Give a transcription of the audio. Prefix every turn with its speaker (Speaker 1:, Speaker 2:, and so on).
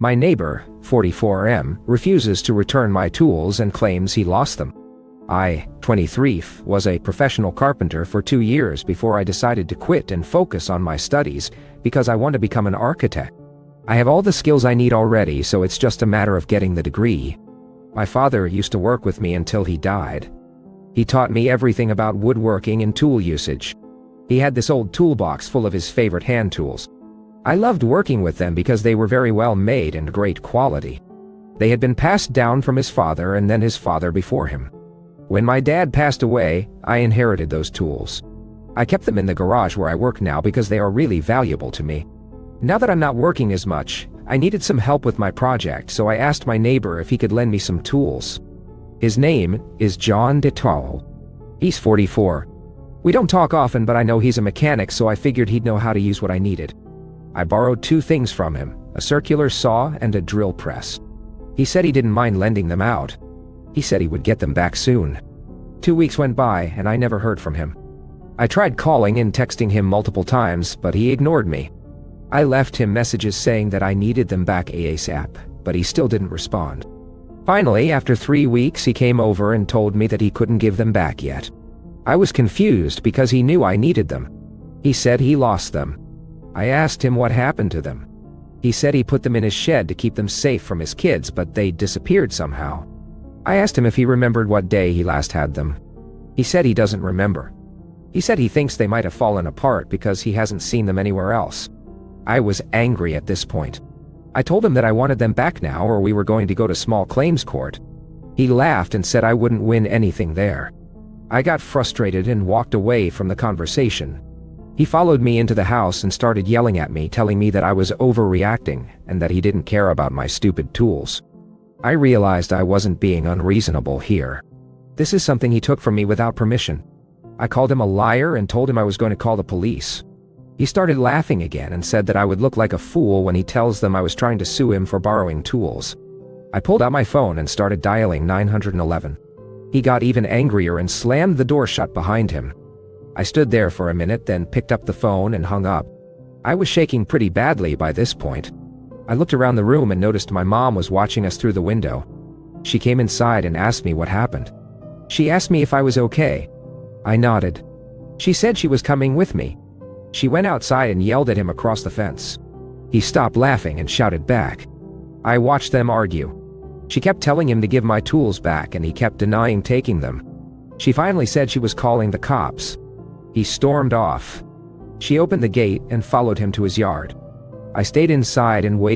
Speaker 1: My neighbor, 44M, refuses to return my tools and claims he lost them. I, 23, was a professional carpenter for 2 years before I decided to quit and focus on my studies because I want to become an architect. I have all the skills I need already, so it's just a matter of getting the degree. My father used to work with me until he died. He taught me everything about woodworking and tool usage. He had this old toolbox full of his favorite hand tools. I loved working with them because they were very well made and great quality. They had been passed down from his father and then his father before him. When my dad passed away, I inherited those tools. I kept them in the garage where I work now because they are really valuable to me. Now that I'm not working as much, I needed some help with my project, so I asked my neighbor if he could lend me some tools. His name is John DeTall. He's 44. We don't talk often, but I know he's a mechanic, so I figured he'd know how to use what I needed. I borrowed 2 things from him, a circular saw and a drill press. He said he didn't mind lending them out. He said he would get them back soon. 2 weeks went by and I never heard from him. I tried calling and texting him multiple times, but he ignored me. I left him messages saying that I needed them back ASAP, but he still didn't respond. Finally, after 3 weeks, he came over and told me that he couldn't give them back yet. I was confused because he knew I needed them. He said he lost them. I asked him what happened to them. He said he put them in his shed to keep them safe from his kids, but they disappeared somehow. I asked him if he remembered what day he last had them. He said he doesn't remember. He said he thinks they might have fallen apart because he hasn't seen them anywhere else. I was angry at this point. I told him that I wanted them back now or we were going to go to small claims court. He laughed and said I wouldn't win anything there. I got frustrated and walked away from the conversation. He followed me into the house and started yelling at me, telling me that I was overreacting and that he didn't care about my stupid tools. I realized I wasn't being unreasonable here. This is something he took from me without permission. I called him a liar and told him I was going to call the police. He started laughing again and said that I would look like a fool when he tells them I was trying to sue him for borrowing tools. I pulled out my phone and started dialing 911. He got even angrier and slammed the door shut behind him. I stood there for a minute, then picked up the phone and hung up. I was shaking pretty badly by this point. I looked around the room and noticed my mom was watching us through the window. She came inside and asked me what happened. She asked me if I was okay. I nodded. She said she was coming with me. She went outside and yelled at him across the fence. He stopped laughing and shouted back. I watched them argue. She kept telling him to give my tools back and he kept denying taking them. She finally said she was calling the cops. He stormed off. She opened the gate and followed him to his yard. I stayed inside and waited